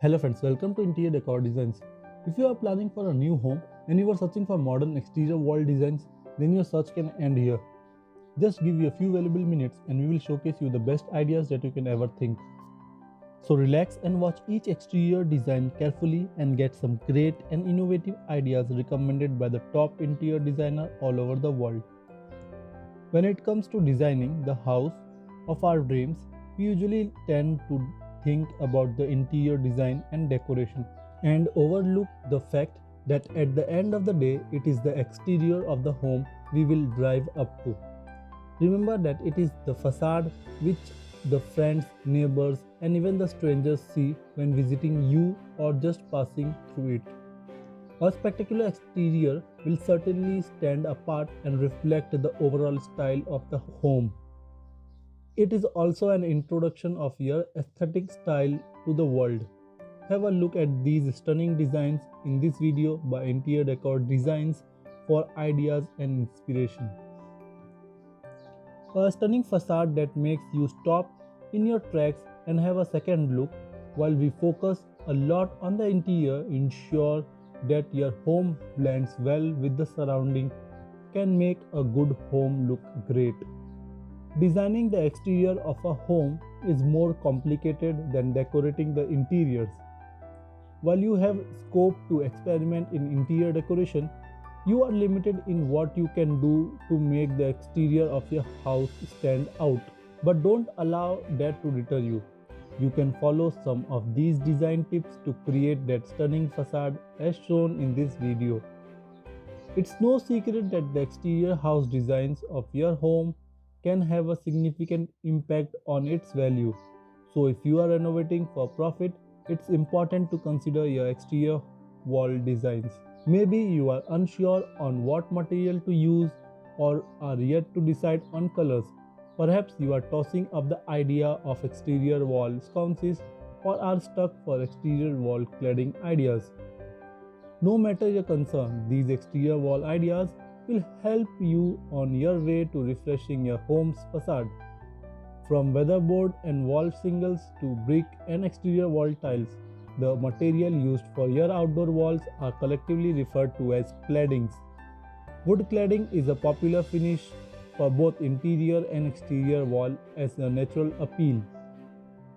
Hello friends, welcome to Interior Decor Designs. If you are planning for a new home and you are searching for modern exterior wall designs, then your search can end here. Just give you a few valuable minutes and we will showcase you the best ideas that you can ever think. So relax and watch each exterior design carefully and get some great and innovative ideas recommended by the top interior designer all over the world. When it comes to designing the house of our dreams, we usually tend to think about the interior design and decoration and overlook the fact that at the end of the day, it is the exterior of the home we will drive up to. Remember that it is the facade which the friends, neighbors, and even the strangers see when visiting you or just passing through it. A spectacular exterior will certainly stand apart and reflect the overall style of the home. It is also an introduction of your aesthetic style to the world. Have a look at these stunning designs in this video by Interior Decor Designs for ideas and inspiration. A stunning facade that makes you stop in your tracks and have a second look. While we focus a lot on the interior, ensure that your home blends well with the surrounding can make a good home look great. Designing the exterior of a home is more complicated than decorating the interiors. While you have scope to experiment in interior decoration, you are limited in what you can do to make the exterior of your house stand out. But don't allow that to deter you. You can follow some of these design tips to create that stunning facade as shown in this video. It's no secret that the exterior house designs of your home can have a significant impact on its value. So if you are renovating for profit, it's important to consider your exterior wall designs. Maybe you are unsure on what material to use or are yet to decide on colors. Perhaps you are tossing up the idea of exterior wall sconces or are stuck for exterior wall cladding ideas. No matter your concern, these exterior wall ideas will help you on your way to refreshing your home's facade. From weatherboard and wall shingles to brick and exterior wall tiles, the material used for your outdoor walls are collectively referred to as claddings. Wood cladding is a popular finish for both interior and exterior wall as a natural appeal.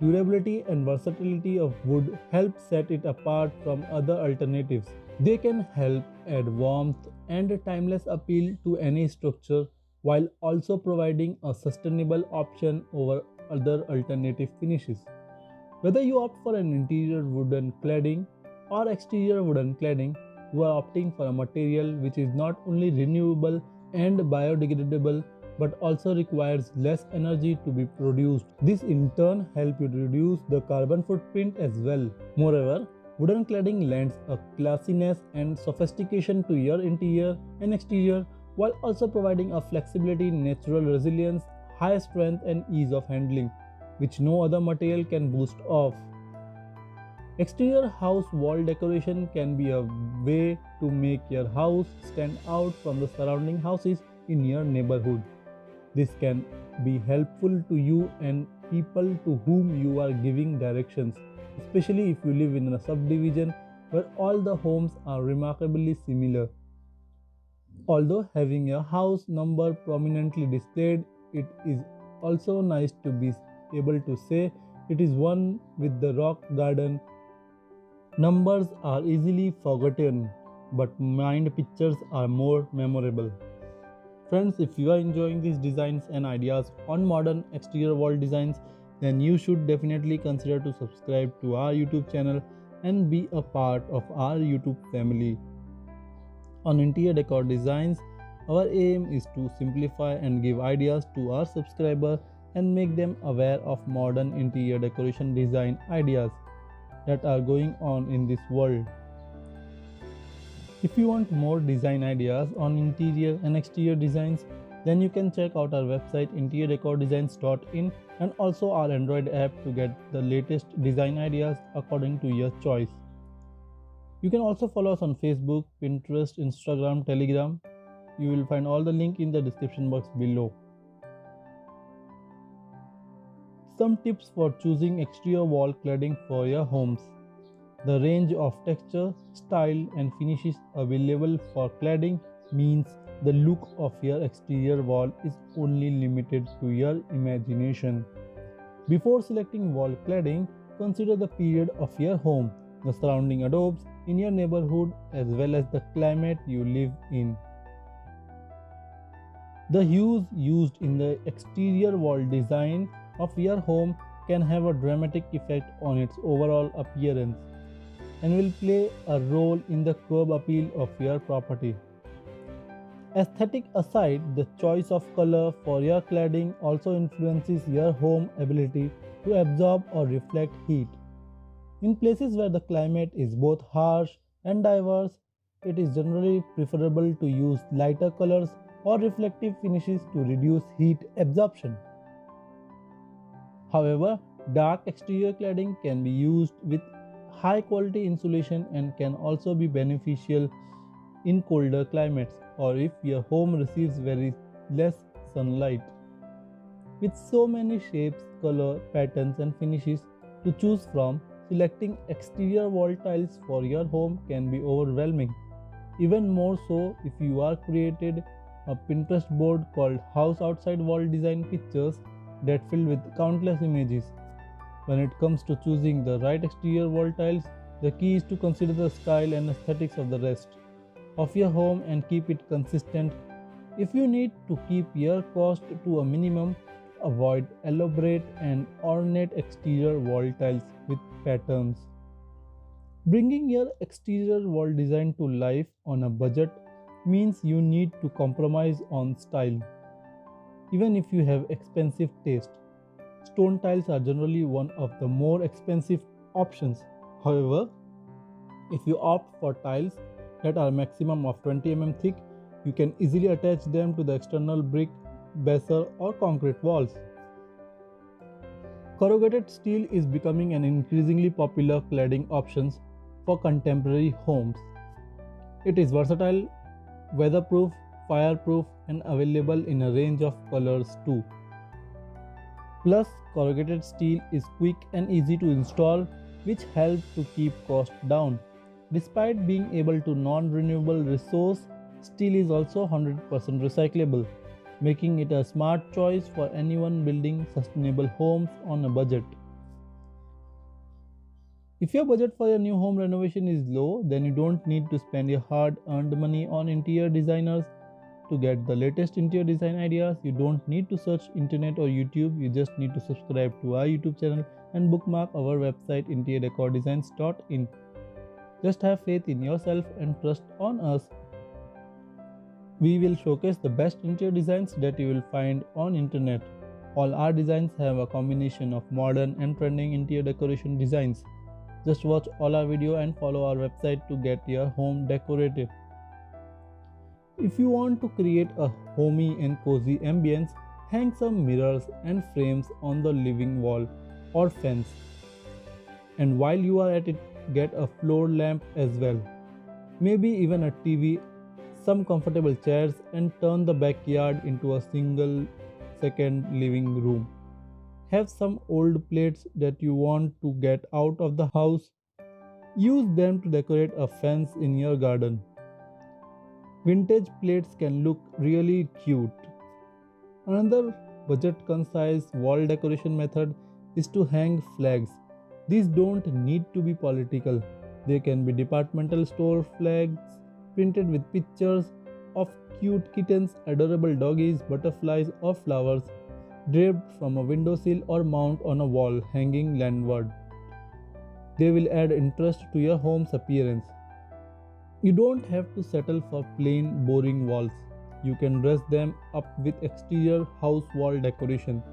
Durability and versatility of wood help set it apart from other alternatives. They can help add warmth and a timeless appeal to any structure while also providing a sustainable option over other alternative finishes. Whether you opt for an interior wooden cladding or exterior wooden cladding, you are opting for a material which is not only renewable and biodegradable but also requires less energy to be produced. This in turn helps you to reduce the carbon footprint as well. Moreover, wooden cladding lends a classiness and sophistication to your interior and exterior while also providing a flexibility, natural resilience, high strength and ease of handling, which no other material can boast of. Exterior house wall decoration can be a way to make your house stand out from the surrounding houses in your neighborhood. This can be helpful to you and people to whom you are giving directions, especially if you live in a subdivision where all the homes are remarkably similar. Although having a house number prominently displayed, it is also nice to be able to say it is one with the rock garden. Numbers are easily forgotten, but mind pictures are more memorable. Friends, if you are enjoying these designs and ideas on modern exterior wall designs, then you should definitely consider to subscribe to our YouTube channel and be a part of our YouTube family. On Interior Decor Designs, our aim is to simplify and give ideas to our subscribers and make them aware of modern interior decoration design ideas that are going on in this world. If you want more design ideas on interior and exterior designs, then you can check out our website interiordecordesigns.in and also our Android app to get the latest design ideas according to your choice. You can also follow us on Facebook, Pinterest, Instagram, Telegram. You will find all the link in the description box below. Some tips for choosing exterior wall cladding for your homes. The range of texture, style, and finishes available for cladding means the look of your exterior wall is only limited to your imagination. Before selecting wall cladding, consider the period of your home, the surrounding adobes in your neighborhood, as well as the climate you live in. The hues used in the exterior wall design of your home can have a dramatic effect on its overall appearance and will play a role in the curb appeal of your property. Aesthetic aside, the choice of color for your cladding also influences your home ability to absorb or reflect heat. In places where the climate is both harsh and diverse, it is generally preferable to use lighter colors or reflective finishes to reduce heat absorption. However, dark exterior cladding can be used with high quality insulation and can also be beneficial in colder climates or if your home receives very less sunlight. With so many shapes, color, patterns and finishes to choose from, selecting exterior wall tiles for your home can be overwhelming. Even more so if you are created a Pinterest board called House Outside Wall Design Pictures that filled with countless images. When it comes to choosing the right exterior wall tiles, the key is to consider the style and aesthetics of the rest of your home and keep it consistent. If you need to keep your cost to a minimum, avoid elaborate and ornate exterior wall tiles with patterns. Bringing your exterior wall design to life on a budget means you need to compromise on style. Even if you have expensive taste, stone tiles are generally one of the more expensive options. However, if you opt for tiles that are maximum of 20 mm thick, you can easily attach them to the external brick, basalt or concrete walls. Corrugated steel is becoming an increasingly popular cladding option for contemporary homes. It is versatile, weatherproof, fireproof and available in a range of colors too. Plus, corrugated steel is quick and easy to install, which helps to keep costs down. Despite being able to non-renewable resource, steel is also 100% recyclable, making it a smart choice for anyone building sustainable homes on a budget. If your budget for your new home renovation is low, then you don't need to spend your hard-earned money on interior designers. To get the latest interior design ideas, you don't need to search internet or YouTube, you just need to subscribe to our YouTube channel and bookmark our website interiordecordesigns.in. Just have faith in yourself and trust on us. We will showcase the best interior designs that you will find on internet. All our designs have a combination of modern and trending interior decoration designs. Just watch all our video and follow our website to get your home decorated. If you want to create a homey and cozy ambience, hang some mirrors and frames on the living wall or fence. And while you are at it, get a floor lamp as well. Maybe even a TV, some comfortable chairs and turn the backyard into a single second living room. Have some old plates that you want to get out of the house. Use them to decorate a fence in your garden. Vintage plates can look really cute. Another budget concise wall decoration method is to hang flags. These don't need to be political. They can be departmental store flags printed with pictures of cute kittens, adorable doggies, butterflies or flowers draped from a windowsill or mount on a wall hanging landward. They will add interest to your home's appearance. You don't have to settle for plain, boring walls. You can dress them up with exterior house wall decoration.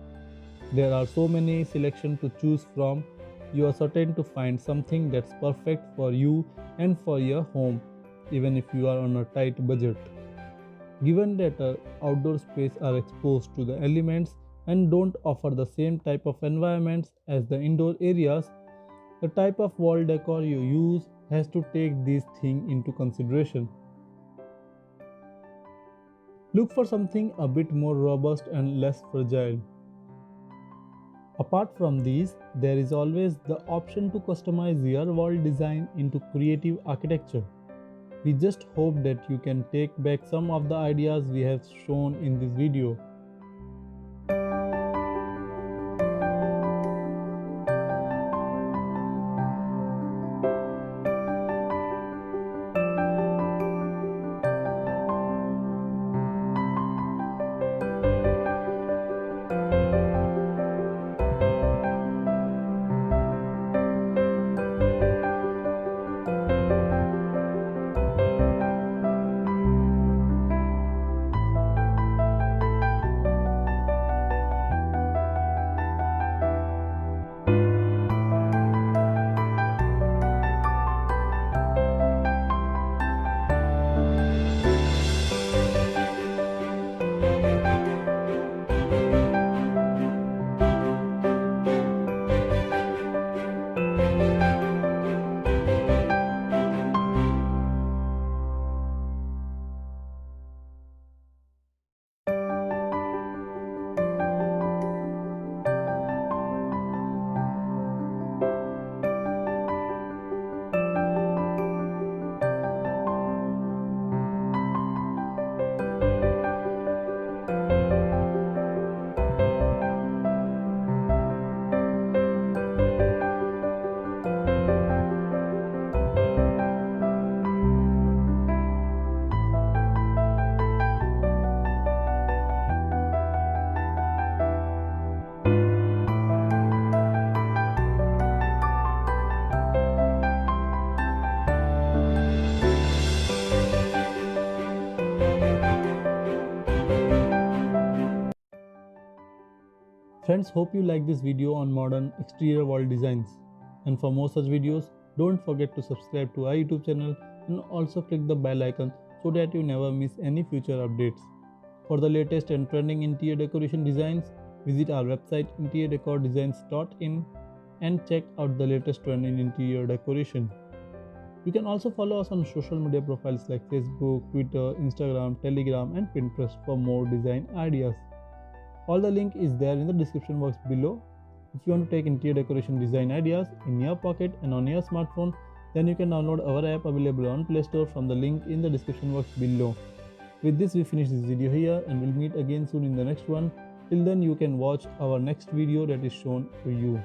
There are so many selections to choose from. You are certain to find something that's perfect for you and for your home, even if you are on a tight budget. Given that outdoor spaces are exposed to the elements and don't offer the same type of environments as the indoor areas, the type of wall decor you use has to take these things into consideration. Look for something a bit more robust and less fragile. Apart from these, there is always the option to customize your wall design into creative architecture. We just hope that you can take back some of the ideas we have shown in this video. Friends, hope you like this video on modern exterior wall designs. And for more such videos, don't forget to subscribe to our YouTube channel and also click the bell icon so that you never miss any future updates. For the latest and trending interior decoration designs, visit our website interiordecordesigns.in and check out the latest trend in interior decoration. You can also follow us on social media profiles like Facebook, Twitter, Instagram, Telegram and Pinterest for more design ideas. All the link is there in the description box below. If you want to take interior decoration design ideas in your pocket and on your smartphone, then you can download our app available on Play Store from the link in the description box below. With this, we finish this video here and we'll meet again soon in the next one. Till then, you can watch our next video that is shown to you.